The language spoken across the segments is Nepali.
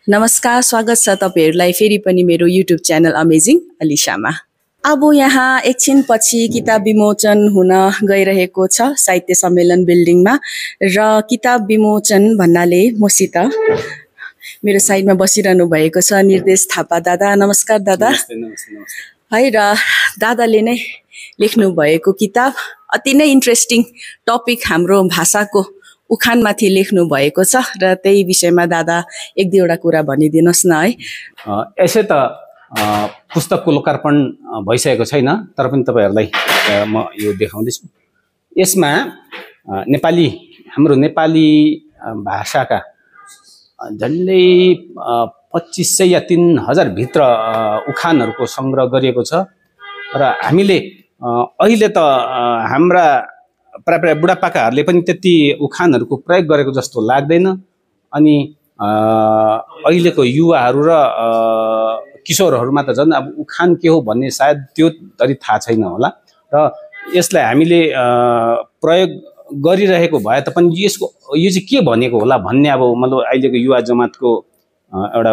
नमस्कार, स्वागत छ तपाईहरुलाई फेरि पनि मेरो युट्युब च्यानल अमेजिङ अलिशामा। अब यहाँ एकछिनपछि किताब विमोचन हुन गइरहेको छ साहित्य सम्मेलन बिल्डिङमा र किताब विमोचन भन्नाले मसित मेरो साइडमा बसिरहनु भएको छ निर्देश थापा दादा। नमस्कार दादा। नमस्ते। है र दादाले नै लेख्नु भएको किताब अति नै इन्ट्रेस्टिङ टपिक हाम्रो भाषाको उखानमाथि लेख्नु भएको छ र त्यही विषयमा दादा एक दुईवटा कुरा भनिदिनुस् न है। यसै त पुस्तकको लोकार्पण भइसकेको छैन, तर पनि तपाईहरुलाई म यो देखाउँदैछु। यसमा हाम्रो नेपाली भाषाका झन्डै 2500 या 3000 भित्र उखानहरुको संग्रह गरिएको छ र हामीले अहिले त हाम्रा प्राय बुढापाकाहरूले पनि त्यति उखानहरुको प्रयोग गरेको जस्तो लाग्दैन। अनि अहिलेको युवाहरू र किशोरहरुमा त झन् अब उखान के हो भन्ने सायद त्यो धरि थाहा छैन होला र यसलाई हामीले प्रयोग गरिरहेको भए तापनि यो चाहिँ के भनेको होला भन्ने अब मतलब अहिलेको युवा जमातको एउटा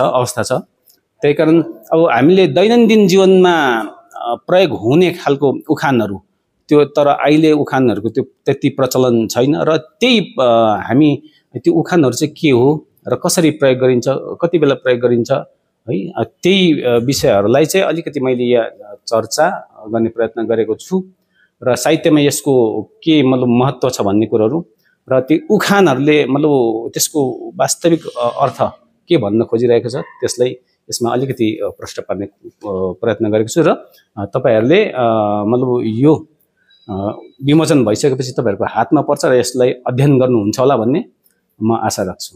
अवस्था छ। त्यही कारण अब हामीले दैनन्दिन जीवनमा प्रयोग हुने खालको उखानहरु त्यो, तर अहिले उखानहरुको त्यो त्यति प्रचलन छैन र त्यही हामी त्यो उखानहरु चाहिँ के हो र कसरी प्रयोग गरिन्छ, कति बेला प्रयोग गरिन्छ है, त्यही विषयहरुलाई चाहिँ अलिकति मैले यहाँ चर्चा गर्ने प्रयत्न गरेको छु र साहित्यमा यसको के मतलब महत्त्व छ भन्ने कुराहरु र त्यो उखानहरुले मतलब त्यसको वास्तविक अर्थ के भन्न खोजिरहेको छ त्यसलाई यसमा अलिकति प्रश्न पार्ने प्रयत्न गरेको छु र तपाईहरुले मतलब यो विमोचन भइसकेपछि तपाईहरुको हातमा पर्छ र यसलाई अध्ययन गर्नुहुन्छ होला भन्ने म आशा राख्छु।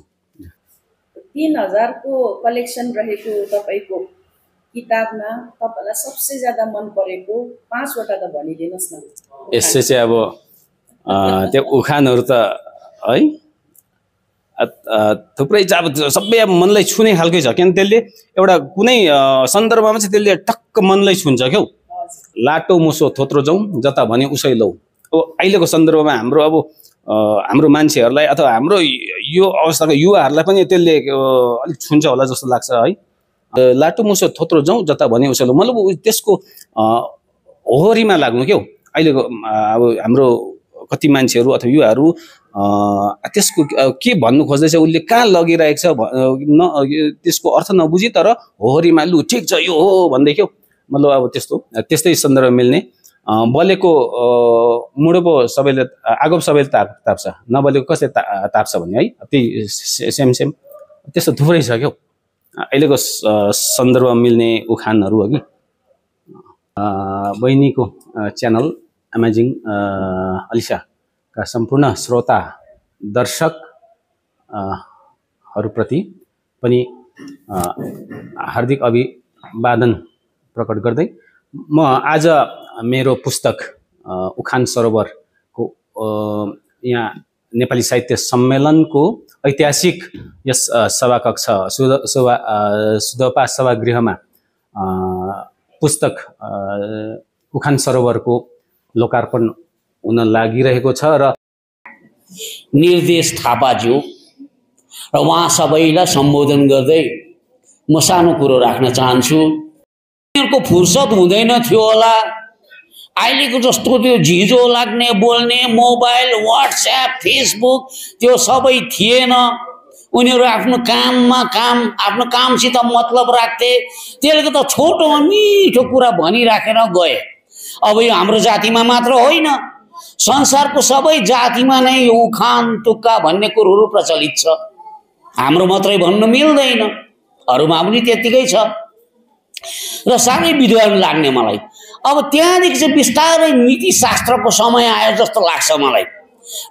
3000 को कलेक्सन रहेको तपाईको किताबमा तपाईलाई सबसे ज्यादा मन परेको 5 वटा त भनिदिनुस् न। यसै चाहिँ अब त्यो उखानहरु त है थुप्रै अब सबै मनलाई छुने खालकै छ, किन त्यसले एउटा कुनै सन्दर्भमा चाहिँ त्यसले टक्क मनलाई छुन्छ क्यौ। लाटो मुसो थोत्रो जाउँ जता भने उसै लौ। अब अहिलेको सन्दर्भमा हाम्रो मान्छेहरुलाई अथवा हाम्रो यो अवस्थाको युवाहरुलाई पनि त्यसले अलिक छुन्छ होला जस्तो लाग्छ है। लाटो मुसो थोत्रो जाउँ जता भने उसै लौ मतलब त्यसको ओहोरीमा लाग्नु क्यौ। अहिलेको अब हाम्रो कति मान्छेहरु अथवा युवाहरु त्यसको के भन्नु खोज्दैछ, उसले कहाँ लगिरहेको छ त्यसको अर्थ नबुझी तर होहरीमा लु ठिक छ यो हो भन्दै क्यौ। मतलब अब त्यस्तै सन्दर्भ मिल्ने बलेको मुडो पो सबैले आगो सबैले ताप्छ, नबलेको कसले ताप्छ भन्ने है, त्यही सेम त्यस्तो थुप्रै छ क्यौ अहिलेको सन्दर्भमा मिल्ने उखानहरु हो कि। बहिनीको च्यानल अमेजिङ अलिशाका सम्पूर्ण श्रोता दर्शक हरुप्रति पनि हार्दिक अभिवादन प्रकट गर्दै म आज मेरो पुस्तक उखान सरोवरको यहाँ नेपाली साहित्य सम्मेलनको ऐतिहासिक यस सभाकक्ष सुदपा सभागृहमा पुस्तक उखान सरोवरको लोकार्पण हुन लागिरहेको छ र निर्देश थापाज्यू र उहाँ सबैलाई सम्बोधन गर्दै म सानो कुरो राख्न चाहन्छु। उनीहरुको फुर्सद हुँदैन थियो होला, अहिलेको जस्तो त्यो झिजो लाग्ने बोल्ने मोबाइल व्हाट्सएप फेसबुक त्यो सबै थिएन। उनीहरु आफ्नो कामसित मतलब राख्थे। त्यसले त छोटोमा मिठो कुरा भनिराखेर गए। अब यो हाम्रो जातिमा मात्र होइन, संसारको सबै जातिमा नै यो उखान तुक्का भन्ने कुरोहरू प्रचलित छ। हाम्रो मात्रै भन्नु मिल्दैन, अरूमा पनि त्यतिकै छ र साह्रै विद्वान लाग्ने मलाई। अब त्यहाँदेखि चाहिँ बिस्तारै नीति शास्त्रको समय आयो जस्तो लाग्छ मलाई।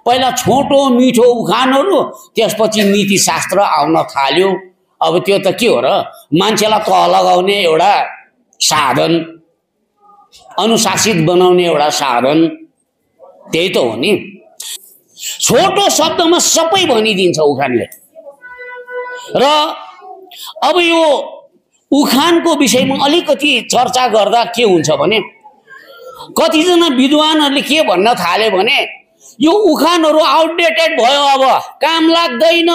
पहिला छोटो मिठो उखानहरू, त्यसपछि नीति शास्त्र आउन थाल्यो। अब त्यो त के हो र, मान्छेलाई तह लगाउने एउटा साधन, अनुशासित बनाउने एउटा साधन, त्यही त हो नि। छोटो शब्दमा सबै भनिदिन्छ उखानले। र अब यो उखानको विषयमा अलिकति चर्चा गर्दा के हुन्छ भने कतिजना विद्वानहरूले के भन्न थाले भने यो उखानहरू आउटडेटेड भयो, अब काम लाग्दैन,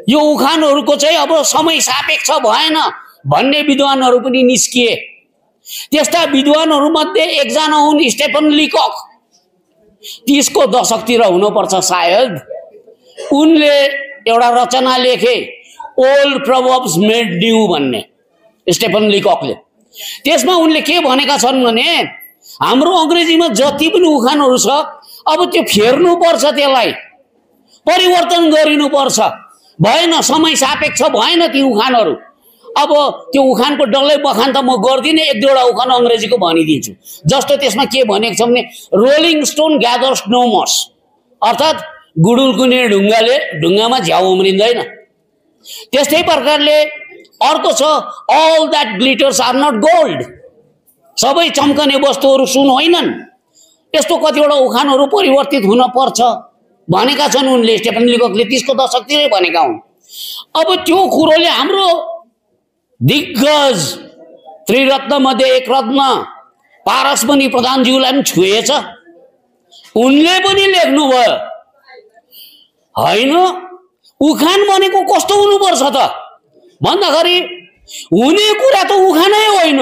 यो उखानहरूको चाहिँ अब समय सापेक्ष भएन भन्ने विद्वानहरू पनि निस्किए। त्यस्ता विद्वानहरूमध्ये एकजना हुन् स्टेफन लिकक। 30 को दशकतिर हुनुपर्छ सायद। उनले एउटा रचना लेखे, ओल्ड प्रोभर्ब्स मेड न्यू भन्ने, स्टेफन लिककले। त्यसमा उनले के भनेका छन् भने हाम्रो अङ्ग्रेजीमा जति पनि उखानहरू छ अब त्यो फेर्नुपर्छ, त्यसलाई परिवर्तन गरिनुपर्छ। भएन, समय सापेक्ष भएन ती उखानहरू। अब त्यो उखानको डल्लै बखान त म गर्दिनँ, एक दुईवटा उखान अङ्ग्रेजीको भनिदिन्छु। जस्तो त्यसमा के भनेको छ भने रोलिङ स्टोन ग्यादर्स नो मस, अर्थात् गुडुलकुने ढुङ्गाले ढुङ्गामा झ्याउ उम्रिँदैन। त्यस्तै प्रकारले अर्को छ all that glitters are not gold, सबै चम्कने वस्तुहरू सुन होइनन्। यस्तो कतिवटा उखानहरू परिवर्तित हुन पर्छ भनेका छन् उनले, स्टेफन लिककले 30 को दशकतिरै भनेका हुन्। अब त्यो कुरोले हाम्रो दिग्गज त्रिरत्न मध्ये एक रत्न पारसमणि प्रधानज्यूलाई पनि छुएछ। उनले पनि लेख्नुभयो होइन उखान भनेको कस्तो हुनुपर्छ त भन्दाखेरि हुने कुरा त उखानै होइन,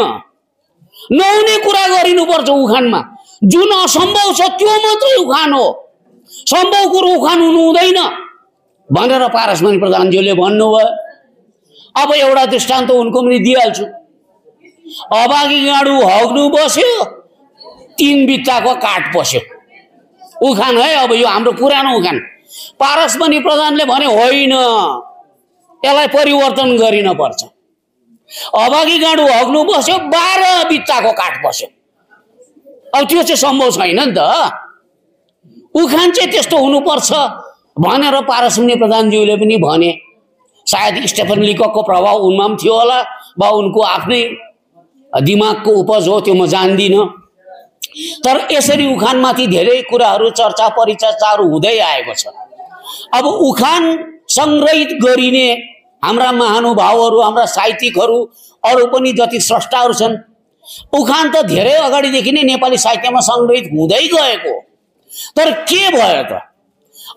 नहुने कुरा गरिनुपर्छ उखानमा। जुन असम्भव छ त्यो मात्रै उखान हो, सम्भव कुरो उखान हुनु हुँदैन भनेर पारसमणि प्रधानज्यूले भन्नुभयो। अब एउटा दृष्टान्त उनको पनि दिइहाल्छु। अभागी गाडु हग्नु बस्यो, 3 बित्ताको काठ पस्यो, उखान है। अब यो हाम्रो पुरानो उखान। पारसमणि प्रधानले भने होइन, यसलाई परिवर्तन गरिन पर्छ। अभागी गाडु हग्नु बस्यो, 12 बित्ताको काठ पस्यो। अब त्यो चाहिँ सम्भव छैन नि त। उखान चाहिँ त्यस्तो हुनुपर्छ भनेर पारसमणि प्रधानज्यूले पनि भने। सायद स्टेफन लिककको प्रभाव उनमा पनि थियो होला, वा उनको आफ्नै दिमागको उपज हो, त्यो म जान्दिनँ। तर यसरी उखानमाथि धेरै कुराहरू चर्चा परिचर्चाहरू हुँदै आएको छ। अब उखान संग्रहित गरिने हाम्रा महानुभावहरू, हाम्रा साहित्यिकहरू, अरू पनि जति स्रष्टाहरू छन्, उखान त धेरै अगाडिदेखि नै नेपाली साहित्यमा संग्रहित हुँदै गएको। तर के भयो त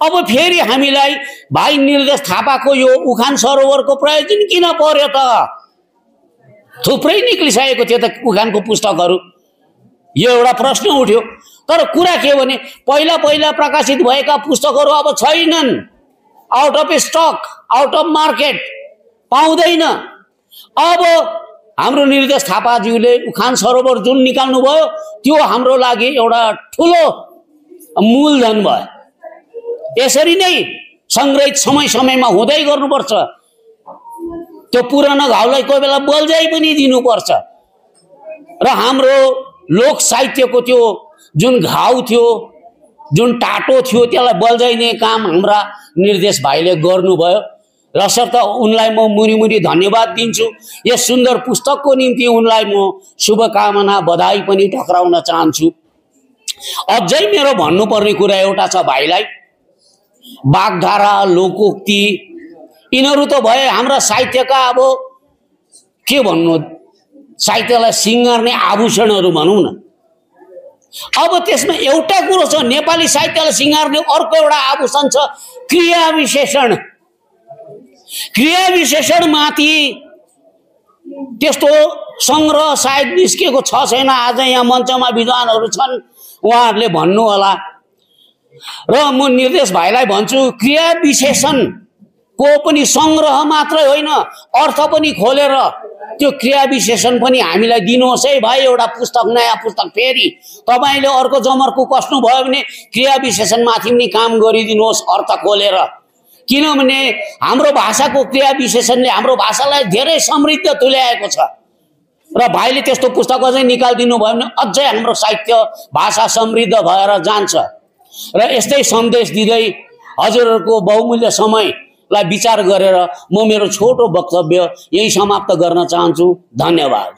अब फेरि हामीलाई भाइ निर्देश थापाको यो उखान सरोवरको प्रयोजन किन पर्यो त? थुप्रै निक्लिसकेको थियो त उखानको पुस्तकहरू, यो एउटा प्रश्न उठ्यो। तर कुरा के भने पहिला पहिला प्रकाशित भएका पुस्तकहरू अब छैनन्, out of stock, out of market, पाउँदैन। अब हाम्रो निर्देश थापाज्यूले उखान सरोवर जुन निकाल्नु भयो त्यो हाम्रो लागि एउटा ठुलो मूलधन भयो। यसरी नै संग्रहित समय समयमा हुँदै गर्नुपर्छ। त्यो पुरानो घाउलाई कोही बेला बल्झाइ पनि दिनुपर्छ। र हाम्रो लोक साहित्यको त्यो जुन घाउ थियो, जुन टाटो थियो, त्यसलाई बल्झाइने काम हाम्रा निर्देश भाइले गर्नुभयो। यसर्थ उनलाई म मुनि मुनि धन्यवाद दिन्छु। यस सुन्दर पुस्तकको निम्ति उनलाई म शुभकामना बधाई पनि टक्राउन चाहन्छु। अझै मेरो भन्नुपर्ने कुरा एउटा छ भाइलाई, वाग्धारा, लोकोक्ति, यिनीहरू त भए हाम्रा साहित्यका अब के भन्नु, साहित्यलाई सिँगार्ने आभूषणहरू भनौँ न। अब त्यसमा एउटा कुरो छ, नेपाली साहित्यलाई सिँगार्ने अर्को एउटा आभूषण छ क्रिया विशेषण। क्रिया विशेषणमाथि त्यस्तो संग्रह सायद निस्केको छ छैन। आज यहाँ मञ्चमा विद्वानहरू छन्, उहाँहरूले भन्नु होला। र म निर्देश भाइलाई भन्छु, क्रिया विशेषणको पनि संग्रह मात्रै होइन, अर्थ पनि खोलेर त्यो क्रिया विशेषण पनि हामीलाई दिनुहोस् है भाइ। एउटा पुस्तक, नयाँ पुस्तक फेरि तपाईँले अर्को जमर्को कस्नु भयो भने क्रिया विशेषणमाथि पनि काम गरिदिनुहोस् अर्थ खोलेर। किनभने हाम्रो भाषाको क्रिया विशेषणले हाम्रो भाषालाई धेरै समृद्ध तुल्याएको छ। र भाइले त्यस्तो पुस्तक अझै निकालिदिनु भयो भने अझै हाम्रो साहित्य भाषा समृद्ध भएर जान्छ। र यस्तै सन्देश दिँदै हजुरहरूको बहुमूल्य समयलाई विचार गरेर म मेरो छोटो वक्तव्य यही समाप्त गर्न चाहन्छु। धन्यवाद।